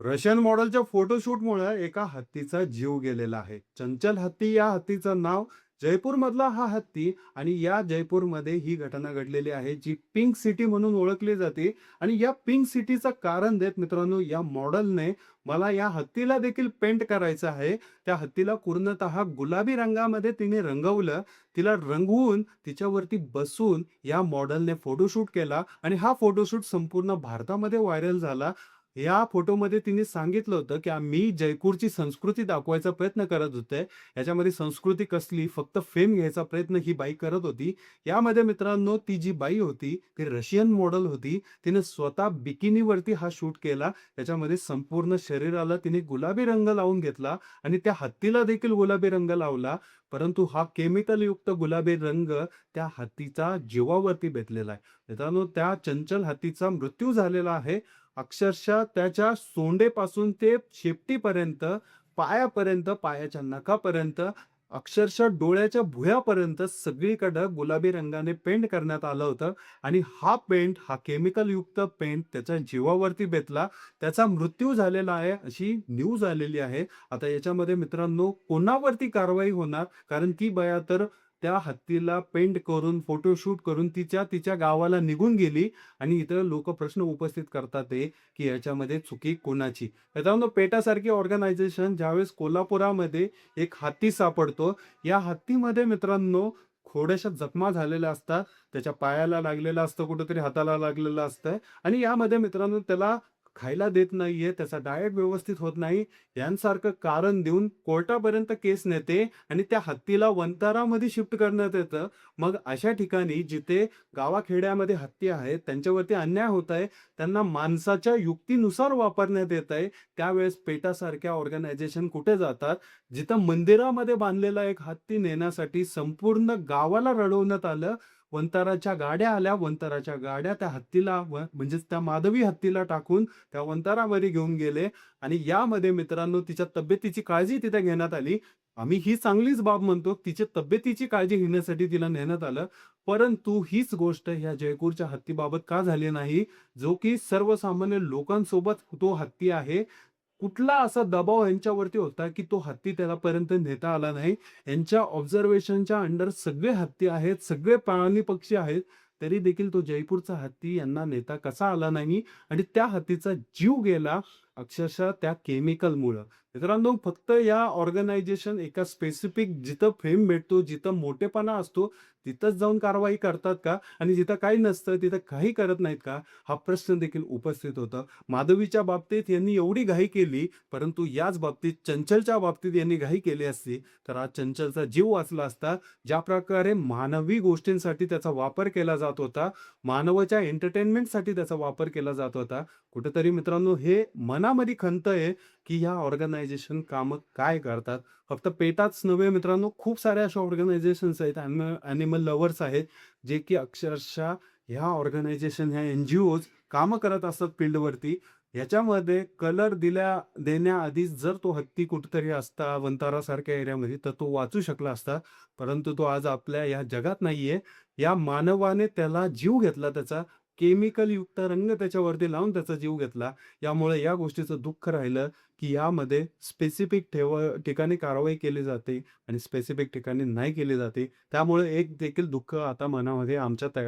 Russian मॉडेलच्या फोटोशूटमुळे एका हत्तीचा जीव गेलेला आहे. चंचल हत्ती या हत्तीचं नाव. जयपूरमधला हा हत्ती आणि या जयपूरमध्ये ही घटना घडलेली आहे, जी पिंक सिटी म्हणून ओळखली जाते. आणि या पिंक सिटीचं कारण देत मित्रांनो, या मॉडेलने मला या हत्तीला देखील पेंट करायचं आहे. त्या हत्तीला पूर्णतः गुलाबी रंगामध्ये तिने रंगवलं. तिला रंगवून तिच्यावरती बसून या मॉडेलने फोटोशूट केला आणि हा फोटोशूट संपूर्ण भारतामध्ये व्हायरल झाला. या फोटोमध्ये तिने सांगितलं होतं, की मी जयपूरची संस्कृती दाखवायचा प्रयत्न करत होते. याच्यामध्ये संस्कृती कसली, फक्त फेम घ्यायचा प्रयत्न ही बाई करत होती. यामध्ये मित्रांनो, ती जी बाई होती, ती रशियन मॉडेल होती. तिने स्वतः बिकिनीवरती हा शूट केला. त्याच्यामध्ये संपूर्ण शरीराला तिने गुलाबी रंग लावून घेतला आणि त्या हत्तीला देखील गुलाबी रंग लावला. परंतु हा केमिकलयुक्त गुलाबी रंग त्या हत्तीच्या जीवावरती बेतलेला आहे. मित्रांनो, त्या चंचल हत्तीचा मृत्यू झालेला आहे. अक्षरशः त्याच्या सोंडेपासून ते शेपटीपर्यंत, पायापर्यंत, पायाच्या नखापर्यंत, अक्षरशः डोळ्याच्या भुयापर्यंत सगळीकडं गुलाबी रंगाने पेंट करण्यात आलं होतं. आणि हा पेंट, हा केमिकलयुक्त पेंट त्याच्या जीवावरती बेतला. त्याचा मृत्यू झालेला आहे, अशी न्यूज आलेली आहे. आता याच्यामध्ये मित्रांनो, कोणावरती कारवाई होणार? कारण ती बया तर त्या हत्तीला पेंट करून, फोटोशूट करून तिच्या गावाला निघून गेली. आणि इतर लोक प्रश्न उपस्थित करतात आहे, की याच्यामध्ये चुकी कोणाची? मित्रांनो, पेटासारखी ऑर्गनायझेशन ज्यावेळेस कोल्हापुरामध्ये एक हत्ती सापडतो. या हत्तीमध्ये मित्रांनो थोड्याशा जखमा झालेल्या असतात. त्याच्या पायाला लागलेलं असतं, कुठेतरी हाताला लागलेलं असतं. आणि यामध्ये मित्रांनो त्याला खायला देत नाहीये, त्याचा डाएट व्यवस्थित होत नाही. यांसारखं कारण देऊन कोर्टापर्यंत केस नेते आणि त्या हत्तीला वंतारामध्ये शिफ्ट करण्यात येतं. मग अशा ठिकाणी जिथे गावाखेड्यामध्ये हत्ती आहेत, त्यांच्यावरती अन्याय होत आहे, त्यांना माणसाच्या युक्तीनुसार वापरण्यात येत आहे. त्यावेळेस पेटासारख्या ऑर्गनायझेशन कुठे जातात? जिथं मंदिरामध्ये बांधलेला एक हत्ती नेण्यासाठी संपूर्ण गावाला रडवण्यात आलं. वंताराच्या गाड्या आल्या, वंताराच्या गाड्या त्या हत्तीला म्हणजेच त्या माधवी हत्तीला टाकून त्या वंतारामध्ये घेऊन गेले. आणि यामध्ये मित्रांनो तिच्या तब्येतीची काळजी तिथे घेण्यात आली. आम्ही ही चांगलीच बाब म्हणतो. तिच्या तब्येतीची काळजी घेण्यासाठी तिला नेण्यात आलं. परंतु हीच गोष्ट ह्या जयपूरच्या हत्तीबाबत का झाली नाही? जो की सर्वसामान्य लोकांसोबत तो हत्ती आहे. कुठला असा दबाव यांच्यावरती होता, की तो हत्ती त्यालापर्यंत नेता आला नाही. यांच्या ऑब्झर्वेशनच्या अंडर सगळे हत्ती आहेत, सगळे प्राणी पक्षी आहेत. तरी देखील तो जयपूरचा हत्ती यांना नेता कसा आला नाही आणि त्या हत्तीचा जीव गेला अक्षरशः त्या केमिकलमुळं. मित्रांनो, फक्त या ऑर्गनायझेशन एका स्पेसिफिक जिथं फेम भेटतो, जिथं मोठेपणा असतो, तिथंच जाऊन कारवाई करतात का? आणि जिथं काही नसतं, तिथं काही करत नाहीत का? हा प्रश्न देखील उपस्थित होता. माधवीच्या बाबतीत यांनी एवढी घाई केली, परंतु याच बाबतीत चंचलच्या बाबतीत यांनी घाई केली असती, तर आज चंचलचा जीव वाचला असता. ज्या प्रकारे मानवी गोष्टींसाठी त्याचा वापर केला जात होता, मानवाच्या एंटरटेनमेंटसाठी त्याचा वापर केला जात होता. कुठेतरी मित्रांनो हे मनामध्ये खंत आहे, की ह्या ऑर्गनायझेशन कामं काय करतात? फक्त पेटाच नव्हे मित्रांनो, खूप साऱ्या अशा ऑर्गनायझेशन्स आहेत, ॲनिमल लव्हर्स आहेत, जे की अक्षरशः ह्या ऑर्गनायझेशन, ह्या एन-जी-ओज कामं करत असतात फील्डवरती. ह्याच्यामध्ये कलर देण्याआधीच जर तो हत्ती कुठेतरी असता वंतारासारख्या एरियामध्ये, तर तो वाचू शकला असता. परंतु तो आज आपल्या या जगात नाहीये. या मानवाने त्याला जीव घेतला त्याचा. केमिकलयुक्त रंग त्याच्यावरती लावून त्याचा जीव घेतला. यामुळे या गोष्टीचं दुःख राहिलं, की यामध्ये स्पेसिफिक ठिकाणी कारवाई केली जाते आणि स्पेसिफिक ठिकाणी नाही केली जाते. त्यामुळे एक देखील दुःख आता मनामध्ये आमच्या तयार